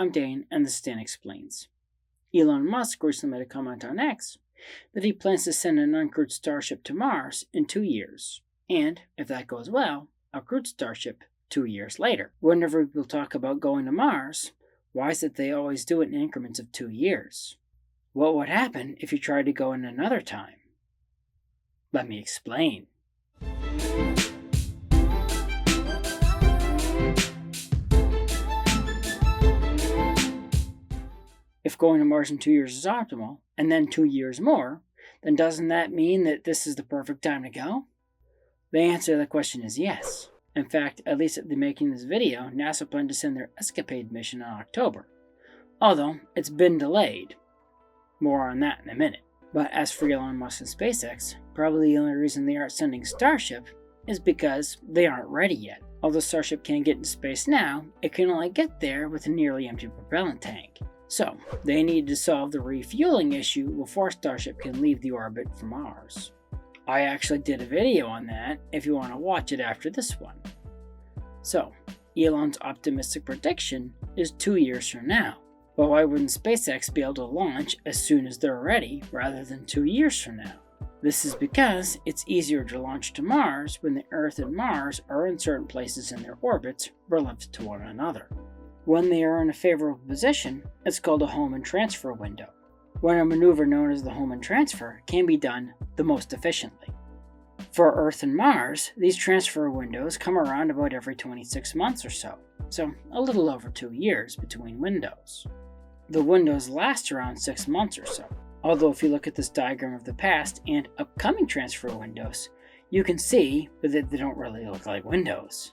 I'm Dane, and this is Dan Explains. Elon Musk recently made a comment on X that he plans to send an uncrewed starship to Mars in 2 years, and, if that goes well, a crewed starship 2 years later. Whenever people talk about going to Mars, why is it they always do it in increments of 2 years? What would happen if you tried to go in another time? Let me explain. If going to Mars in 2 years is optimal, and then 2 years more, then doesn't that mean that this is the perfect time to go? The answer to that question is yes. In fact, at least at the making of this video, NASA planned to send their Escapade mission in October, although it's been delayed. More on that in a minute. But as for Elon Musk and SpaceX, probably the only reason they aren't sending Starship is because they aren't ready yet. Although Starship can get into space now, it can only get there with a nearly empty propellant tank. So, they need to solve the refueling issue before Starship can leave the orbit from Mars. I actually did a video on that if you want to watch it after this one. So, Elon's optimistic prediction is 2 years from now. But why wouldn't SpaceX be able to launch as soon as they're ready rather than 2 years from now? This is because it's easier to launch to Mars when the Earth and Mars are in certain places in their orbits relative to one another. When they are in a favorable position, it's called a holmanntransfer window, when a maneuver known as the holmanntransfer can be done the most efficiently. For Earth and Mars, these transfer windows come around about every 26 months or so a little over 2 years between windows. The windows last around 6 months or so, although if you look at this diagram of the past and upcoming transfer windows, you can see that they don't really look like windows.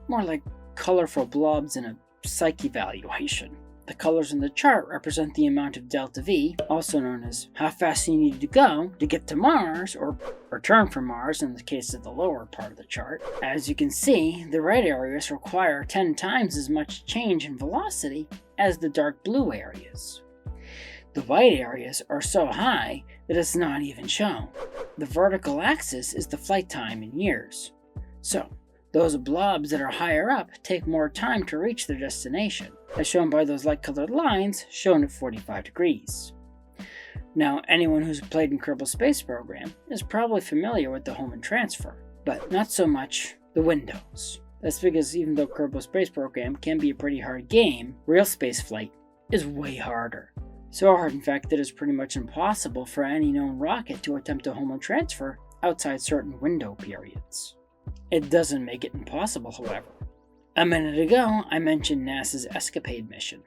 More like colorful blobs in a psych evaluation. The colors in the chart represent the amount of delta V, also known as how fast you need to go to get to Mars or return from Mars in the case of the lower part of the chart. As you can see, the red areas require 10 times as much change in velocity as the dark blue areas. The white areas are so high that it's not even shown. The vertical axis is the flight time in years. So, those blobs that are higher up take more time to reach their destination, as shown by those light-colored lines shown at 45 degrees. Now, anyone who's played in Kerbal Space Program is probably familiar with the holmanntransfer, but not so much the windows. That's because even though Kerbal Space Program can be a pretty hard game, real spaceflight is way harder. So hard, in fact, that it's pretty much impossible for any known rocket to attempt a holmanntransfer outside certain window periods. It doesn't make it impossible, however. A minute ago, I mentioned NASA's Escapade mission.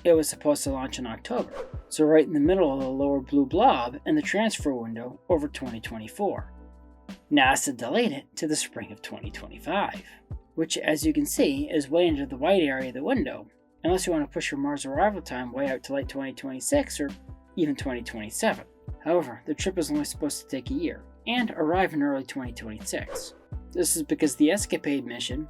It was supposed to launch in October, so right in the middle of the lower blue blob in the transfer window over 2024. NASA delayed it to the spring of 2025, which, as you can see, is way into the white area of the window, unless you want to push your Mars arrival time way out to late 2026 or even 2027. However, the trip is only supposed to take a year, and arrive in early 2026. This is because the Escapade mission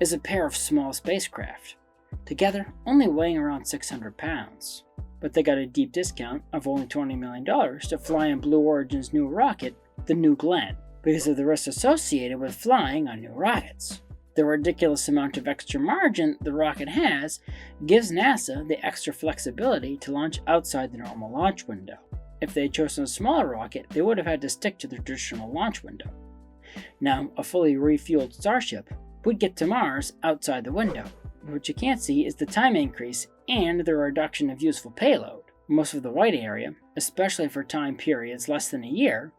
is a pair of small spacecraft, together only weighing around 600 pounds. But they got a deep discount of only $20 million to fly on Blue Origin's new rocket, the New Glenn, because of the risks associated with flying on new rockets. The ridiculous amount of extra margin the rocket has gives NASA the extra flexibility to launch outside the normal launch window. If they had chosen a smaller rocket, they would have had to stick to the traditional launch window. Now, a fully refueled Starship would get to Mars outside the window. What you can't see is the time increase and the reduction of useful payload. Most of the white area, especially for time periods less than a year,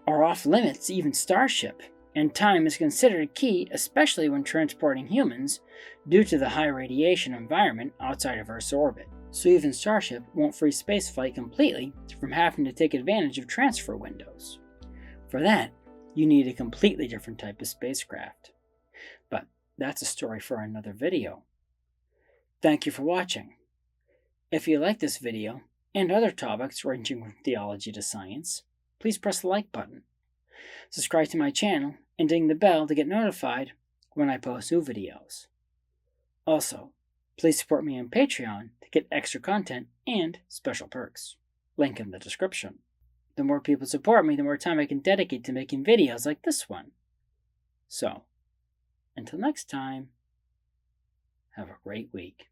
are off limits to even Starship, and time is considered key, especially when transporting humans, due to the high radiation environment outside of Earth's orbit. So even Starship won't free spaceflight completely from having to take advantage of transfer windows. For that, you need a completely different type of spacecraft. But that's a story for another video. Thank you for watching. If you like this video, and other topics ranging from theology to science, please press the like button. Subscribe to my channel and ding the bell to get notified when I post new videos. Also, please support me on Patreon to get extra content and special perks. Link in the description. The more people support me, the more time I can dedicate to making videos like this one. So, until next time, have a great week.